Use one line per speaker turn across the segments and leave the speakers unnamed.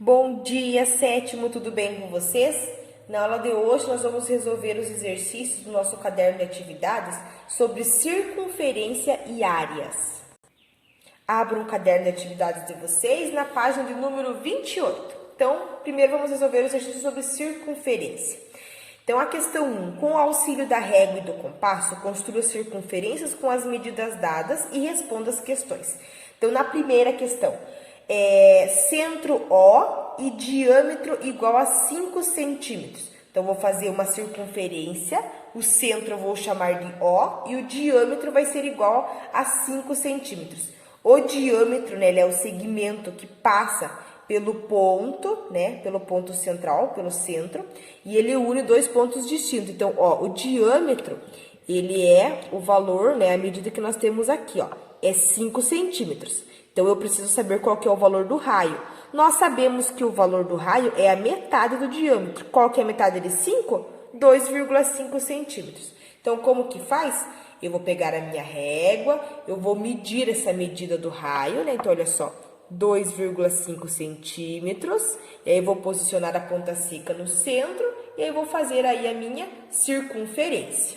Bom dia, sétimo, tudo bem com vocês? Na aula de hoje, nós vamos resolver os exercícios do nosso caderno de atividades sobre circunferência e áreas. Abra o caderno de atividades de vocês na página de número 28. Então, primeiro vamos resolver o exercício sobre circunferência. Então, a questão 1. Com o auxílio da régua e do compasso, construa circunferências com as medidas dadas e responda as questões. Então, na primeira questão, centro O e diâmetro igual a 5 centímetros. Então, vou fazer uma circunferência, o centro eu vou chamar de O e o diâmetro vai ser igual a 5 centímetros. O diâmetro, né, ele é o segmento que passa pelo ponto, né, pelo ponto central, pelo centro, e ele une dois pontos distintos. Então, ó, o diâmetro, ele é o valor, né, a medida que nós temos aqui, ó, é 5 centímetros. Então, eu preciso saber qual que é o valor do raio. Nós sabemos que o valor do raio é a metade do diâmetro. Qual que é a metade de 5? 2,5 centímetros. Então, como que faz? Eu vou pegar a minha régua, eu vou medir essa medida do raio, né? Então, olha só, 2,5 centímetros. E aí, eu vou posicionar a ponta seca no centro e aí, eu vou fazer aí a minha circunferência.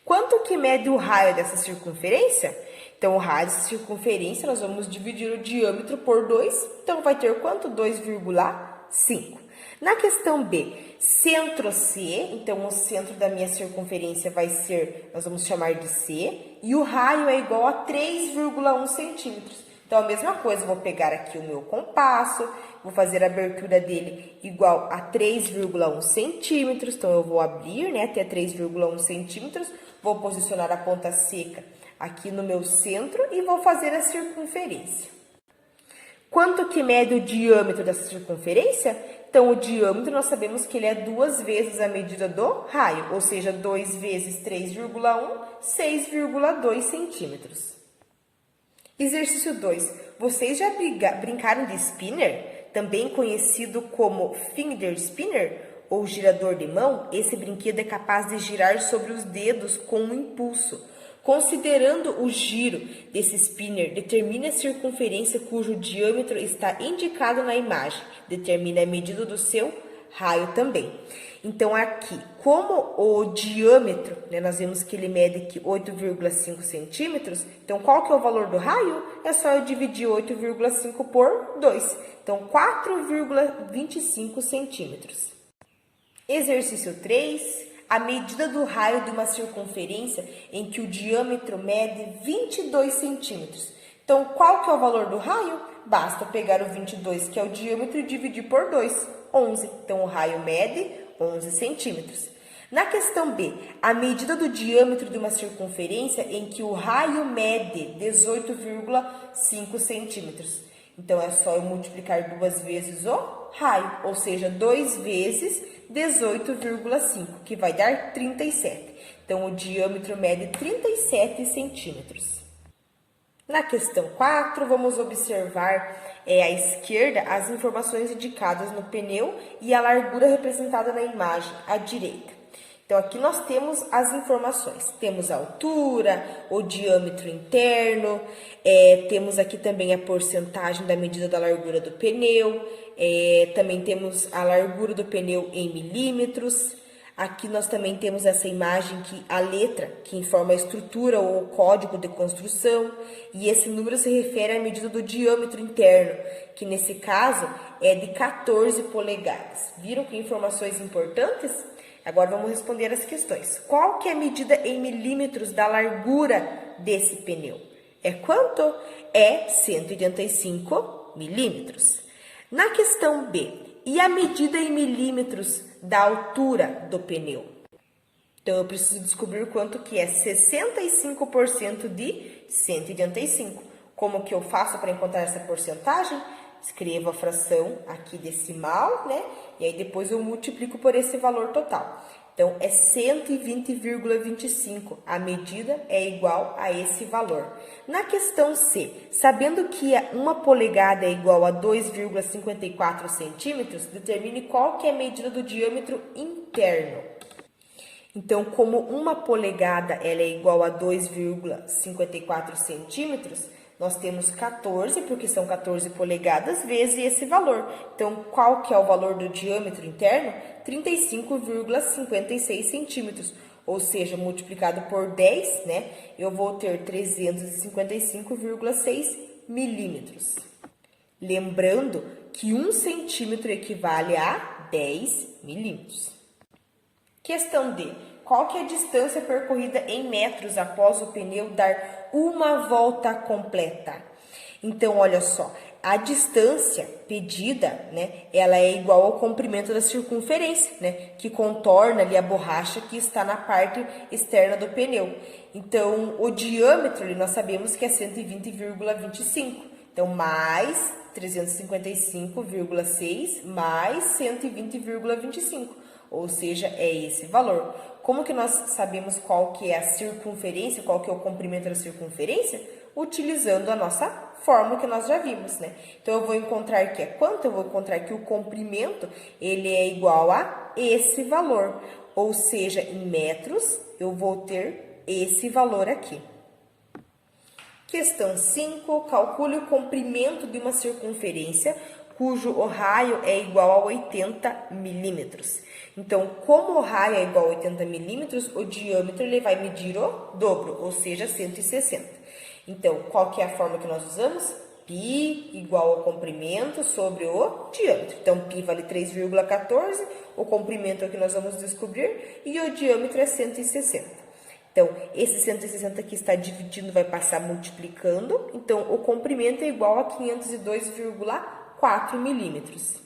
Quanto que mede o raio dessa circunferência? Então, o raio dessa circunferência, nós vamos dividir o diâmetro por 2. Então, vai ter quanto? 2,5. Na questão B, centro C, então o centro da minha circunferência vai ser, nós vamos chamar de C, e o raio é igual a 3,1 centímetros. Então, a mesma coisa, eu vou pegar aqui o meu compasso, vou fazer a abertura dele igual a 3,1 centímetros, então eu vou abrir, né, até 3,1 centímetros, vou posicionar a ponta seca aqui no meu centro e vou fazer a circunferência. Quanto que mede o diâmetro dessa circunferência? Então, o diâmetro, nós sabemos que ele é 2 vezes a medida do raio, ou seja, 2 vezes 3,1, 6,2 centímetros. Exercício 2. Vocês já brincaram de spinner? Também conhecido como finger spinner, ou girador de mão? Esse brinquedo é capaz de girar sobre os dedos com um impulso. Considerando o giro desse spinner, determine a circunferência cujo diâmetro está indicado na imagem. Determine a medida do seu raio também. Então, aqui, como o diâmetro, né, nós vemos que ele mede aqui 8,5 centímetros, então, qual que é o valor do raio? É só eu dividir 8,5 por 2. Então, 4,25 centímetros. Exercício 3. A medida do raio de uma circunferência em que o diâmetro mede 22 centímetros. Então, qual que é o valor do raio? Basta pegar o 22, que é o diâmetro, e dividir por 2, 11. Então, o raio mede 11 centímetros. Na questão B, a medida do diâmetro de uma circunferência em que o raio mede 18,5 centímetros. Então, é só eu multiplicar 2 vezes o raio, ou seja, 2 vezes 18,5, que vai dar 37. Então, o diâmetro mede 37 centímetros. Na questão 4, vamos observar à esquerda as informações indicadas no pneu e a largura representada na imagem à direita. Então, aqui nós temos as informações. Temos a altura, o diâmetro interno, temos aqui também a porcentagem da medida da largura do pneu, também temos a largura do pneu em milímetros. Aqui nós também temos essa imagem, a letra que informa a estrutura ou o código de construção, e esse número se refere à medida do diâmetro interno, que nesse caso é de 14 polegadas. Viram que informações importantes? Agora vamos responder as questões. Qual que é a medida em milímetros da largura desse pneu? É quanto? É 185 milímetros. Na questão B, e a medida em milímetros da altura do pneu? Então, eu preciso descobrir quanto que é 65% de 185. Como que eu faço para encontrar essa porcentagem? Escrevo a fração aqui decimal, né? E aí depois eu multiplico por esse valor total. Então, é 120,25. A medida é igual a esse valor. Na questão C, sabendo que uma polegada é igual a 2,54 centímetros, determine qual que é a medida do diâmetro interno. Então, como uma polegada ela é igual a 2,54 centímetros, Nós temos 14, porque são 14 polegadas, vezes esse valor. Então, qual que é o valor do diâmetro interno? 35,56 centímetros. Ou seja, multiplicado por 10, né? Eu vou ter 355,6 milímetros. Lembrando que 1 centímetro equivale a 10 milímetros. Questão D. Qual que é a distância percorrida em metros após o pneu dar uma volta completa? Então, olha só, a distância pedida, né, ela é igual ao comprimento da circunferência, né, que contorna ali a borracha que está na parte externa do pneu. Então, o diâmetro ali nós sabemos que é 120,25. Então, mais 355,6 mais 120,25. Ou seja, é esse valor. Como que nós sabemos qual que é a circunferência, qual que é o comprimento da circunferência? Utilizando a nossa fórmula que nós já vimos, né? Então, eu vou encontrar que é quanto? Eu vou encontrar que o comprimento, ele é igual a esse valor. Ou seja, em metros, eu vou ter esse valor aqui. Questão 5. Calcule o comprimento de uma circunferência cujo o raio é igual a 80 milímetros. Então, como o raio é igual a 80 milímetros, o diâmetro ele vai medir o dobro, ou seja, 160. Então, qual que é a forma que nós usamos? Π igual ao comprimento sobre o diâmetro. Então, π vale 3,14, o comprimento é o que nós vamos descobrir, e o diâmetro é 160. Então, esse 160 que está dividindo vai passar multiplicando. Então, o comprimento é igual a 502,4 milímetros.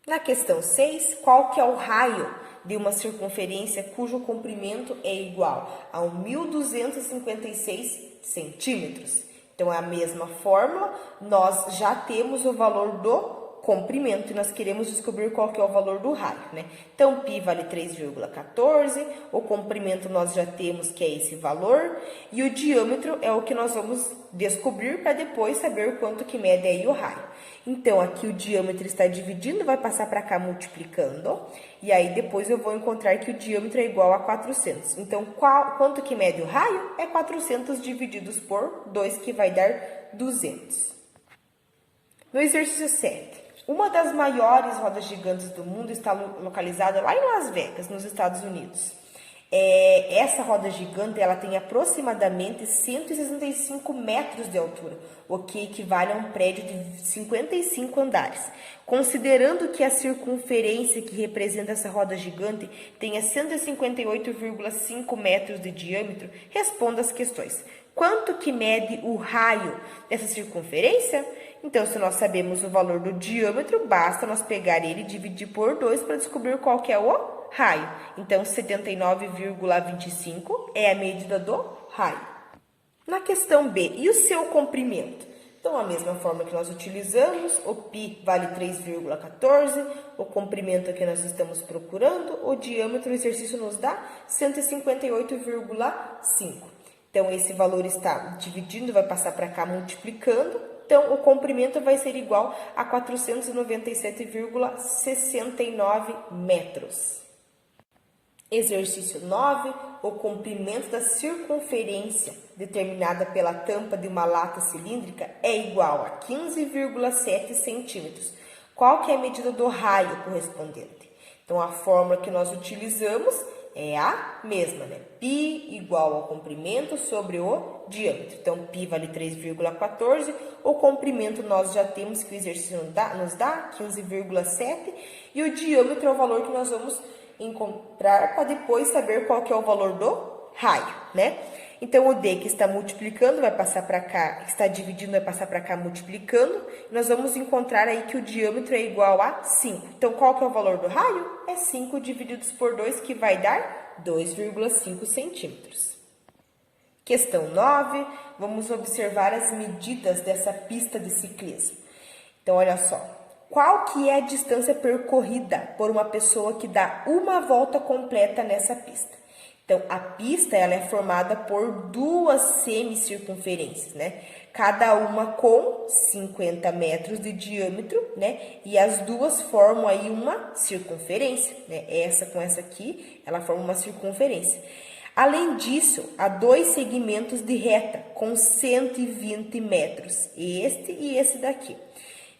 Na questão 6, qual que é o raio de uma circunferência cujo comprimento é igual a 1.256 centímetros? Então, é a mesma fórmula, nós já temos o valor do comprimento e nós queremos descobrir qual que é o valor do raio, né? Então, π vale 3,14, o comprimento nós já temos que é esse valor, e o diâmetro é o que nós vamos descobrir para depois saber quanto que mede aí o raio. Então, aqui o diâmetro está dividindo, vai passar para cá multiplicando, e aí depois eu vou encontrar que o diâmetro é igual a 400. Então, quanto que mede o raio? É 400 divididos por 2, que vai dar 200. No exercício 7. Uma das maiores rodas gigantes do mundo está localizada lá em Las Vegas, nos Estados Unidos. Essa roda gigante ela tem aproximadamente 165 metros de altura, o que equivale a um prédio de 55 andares. Considerando que a circunferência que representa essa roda gigante tenha 158,5 metros de diâmetro, responda as questões. Quanto que mede o raio dessa circunferência? Então, se nós sabemos o valor do diâmetro, basta nós pegar ele e dividir por 2 para descobrir qual que é o raio. Então, 79,25 é a medida do raio. Na questão B, e o seu comprimento? Então, a mesma forma que nós utilizamos, o π vale 3,14, o comprimento que nós estamos procurando, o diâmetro, o exercício nos dá 158,5. Então, esse valor está dividindo, vai passar para cá multiplicando. Então, o comprimento vai ser igual a 497,69 metros. Exercício 9. O comprimento da circunferência determinada pela tampa de uma lata cilíndrica é igual a 15,7 centímetros. Qual que é a medida do raio correspondente? Então, a fórmula que nós utilizamos é a mesma, né? Π igual ao comprimento sobre o diâmetro. Então, π vale 3,14. O comprimento nós já temos que o exercício nos dá 15,7. E o diâmetro é o valor que nós vamos encontrar para depois saber qual que é o valor do raio, né? Então, o D que está multiplicando vai passar para cá, que está dividindo vai passar para cá multiplicando. Nós vamos encontrar aí que o diâmetro é igual a 5. Então, qual que é o valor do raio? É 5 divididos por 2, que vai dar 2,5 centímetros. Questão 9. Vamos observar as medidas dessa pista de ciclismo. Então, olha só. Qual que é a distância percorrida por uma pessoa que dá uma volta completa nessa pista? Então, a pista ela é formada por duas semicircunferências, né? Cada uma com 50 metros de diâmetro, né? E as duas formam aí uma circunferência, né? Essa com essa aqui, ela forma uma circunferência. Além disso, há 2 segmentos de reta com 120 metros, este e esse daqui.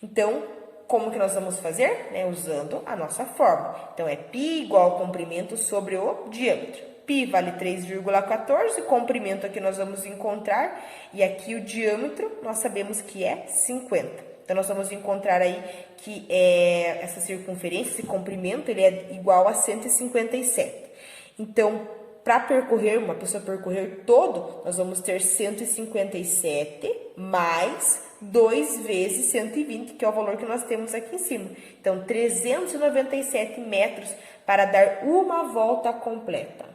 Então, como que nós vamos fazer? Usando a nossa fórmula. Então, é π igual ao comprimento sobre o diâmetro. Π vale 3,14, o comprimento aqui nós vamos encontrar, e aqui o diâmetro nós sabemos que é 50. Então, nós vamos encontrar aí que essa circunferência, esse comprimento, ele é igual a 157. Então, para percorrer, uma pessoa percorrer todo, nós vamos ter 157 mais 2 vezes 120, que é o valor que nós temos aqui em cima. Então, 397 metros para dar uma volta completa.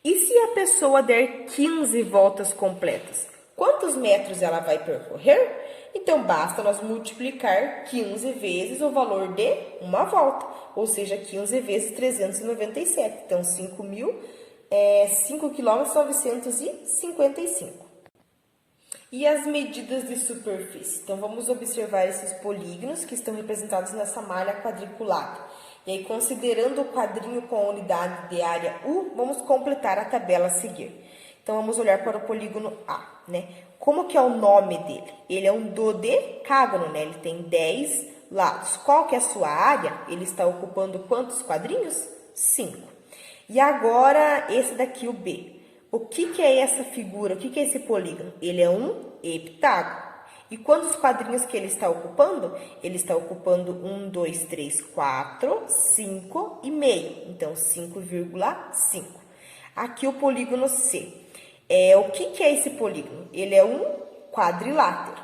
E se a pessoa der 15 voltas completas? Quantos metros ela vai percorrer? Então, basta nós multiplicar 15 vezes o valor de uma volta, ou seja, 15 vezes 397. Então, 5.955. E as medidas de superfície? Então, vamos observar esses polígonos que estão representados nessa malha quadriculada. E aí, considerando o quadrinho com a unidade de área U, vamos completar a tabela a seguir. Então, vamos olhar para o polígono A, Como que é o nome dele? Ele é um dodecágono, Ele tem 10 lados. Qual que é a sua área? Ele está ocupando quantos quadrinhos? 5. E agora, esse daqui, o B. O que é essa figura? O que é esse polígono? Ele é um heptágono. E quantos quadrinhos que ele está ocupando? Ele está ocupando 1, 2, 3, 4, 5 e meio. Então, 5,5. Aqui o polígono C. O que é esse polígono? Ele é um quadrilátero,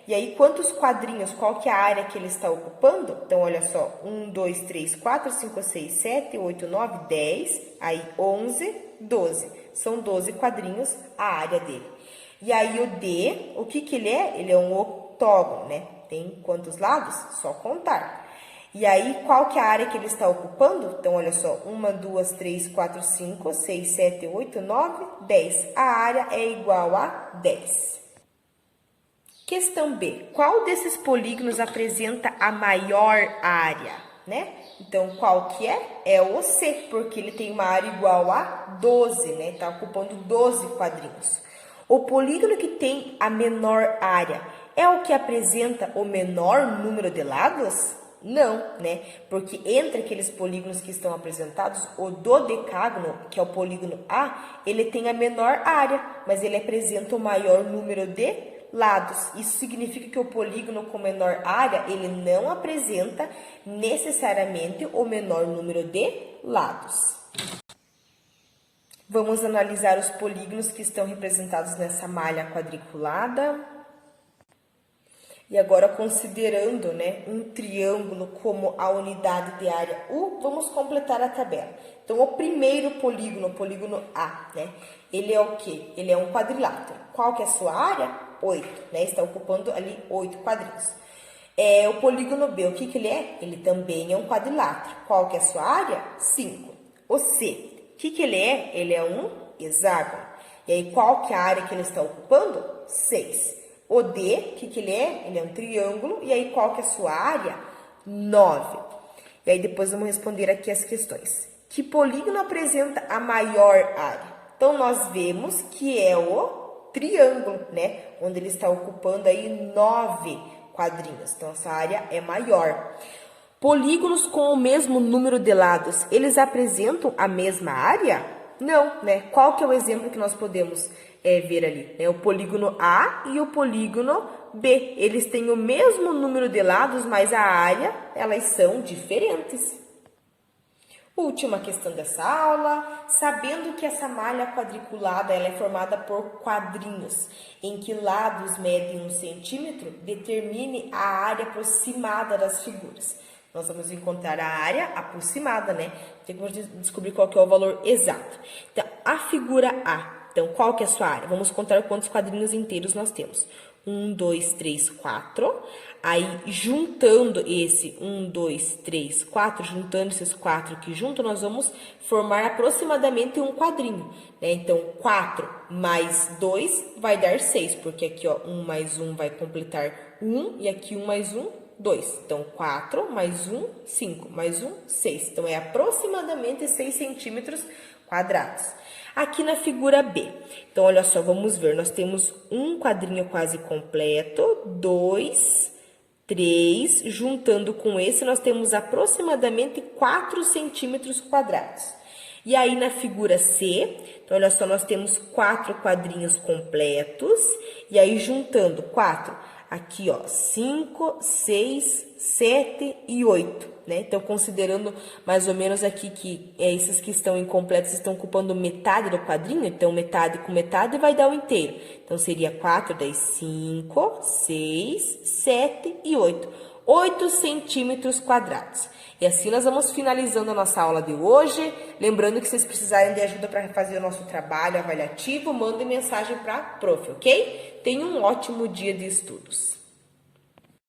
E aí, quantos quadrinhos, qual que é a área que ele está ocupando? Então, olha só, 1, 2, 3, 4, 5, 6, 7, 8, 9, 10, aí 11, 12. São 12 quadrinhos a área dele. E aí, o D, o que ele é? Ele é um octógono, Tem quantos lados? Só contar. E aí, qual que é a área que ele está ocupando? Então, olha só, 1, 2, 3, 4, 5, 6, 7, 8, 9, 10. A área é igual a 10. Questão B. Qual desses polígonos apresenta a maior área, Então, qual que é? É o C, porque ele tem uma área igual a 12, Está ocupando 12 quadrinhos. O polígono que tem a menor área é o que apresenta o menor número de lados? Não, Porque entre aqueles polígonos que estão apresentados, o dodecágono, que é o polígono A, ele tem a menor área, mas ele apresenta o maior número de lados. Isso significa que o polígono com menor área, ele não apresenta necessariamente o menor número de lados. Vamos analisar os polígonos que estão representados nessa malha quadriculada. E agora, considerando um triângulo como a unidade de área U, vamos completar a tabela. Então, o primeiro polígono, o polígono A, ele é o quê? Ele é um quadrilátero. Qual que é a sua área? 8, Está ocupando ali 8 quadrinhos. O polígono B, o que ele é? Ele também é um quadrilátero. Qual que é a sua área? 5. O C, o que ele é? Ele é um hexágono. E aí, qual que é a área que ele está ocupando? 6. O D, o que ele é? Ele é um triângulo. E aí, qual que é a sua área? 9. E aí, depois vamos responder aqui as questões. Que polígono apresenta a maior área? Então, nós vemos que é o triângulo, Onde ele está ocupando aí 9 quadrinhos. Então, essa área é maior. Polígonos com o mesmo número de lados, eles apresentam a mesma área? Não, Qual que é o exemplo que nós podemos ver ali? O polígono A e o polígono B. Eles têm o mesmo número de lados, mas a área, elas são diferentes. Última questão dessa aula. Sabendo que essa malha quadriculada ela é formada por quadrinhos, em que lados medem 1 centímetro, determine a área aproximada das figuras. Nós vamos encontrar a área aproximada, Tem que descobrir qual que é o valor exato. Então, a figura A. Então, qual que é a sua área? Vamos contar quantos quadrinhos inteiros nós temos. 1, 2, 3, 4. Aí, juntando esse 1, 2, 3, 4, juntando esses 4 aqui junto, nós vamos formar aproximadamente um quadrinho, Então, 4 mais 2 vai dar 6, porque aqui, 1 mais 1 vai completar 1, e aqui 1 mais 1, 2. Então, 4 mais 1, 5, mais 1, 6. Então, é aproximadamente 6 centímetros quadrados. Aqui na figura B, então olha só, vamos ver, nós temos um quadrinho quase completo, 2, 3, juntando com esse, nós temos aproximadamente 4 centímetros quadrados. E aí, na figura C, então, olha só, nós temos 4 quadrinhos completos, e aí, juntando 4, aqui, ó, 5, 6, 7 e 8, né? Então, considerando mais ou menos aqui que esses que estão incompletos estão ocupando metade do quadrinho, então, metade com metade vai dar o inteiro. Então, seria 4, daí 5, 6, 7 e 8. 8 centímetros quadrados. E assim nós vamos finalizando a nossa aula de hoje. Lembrando que se vocês precisarem de ajuda para fazer o nosso trabalho avaliativo, mandem mensagem para a prof, ok? Tenham um ótimo dia de estudos.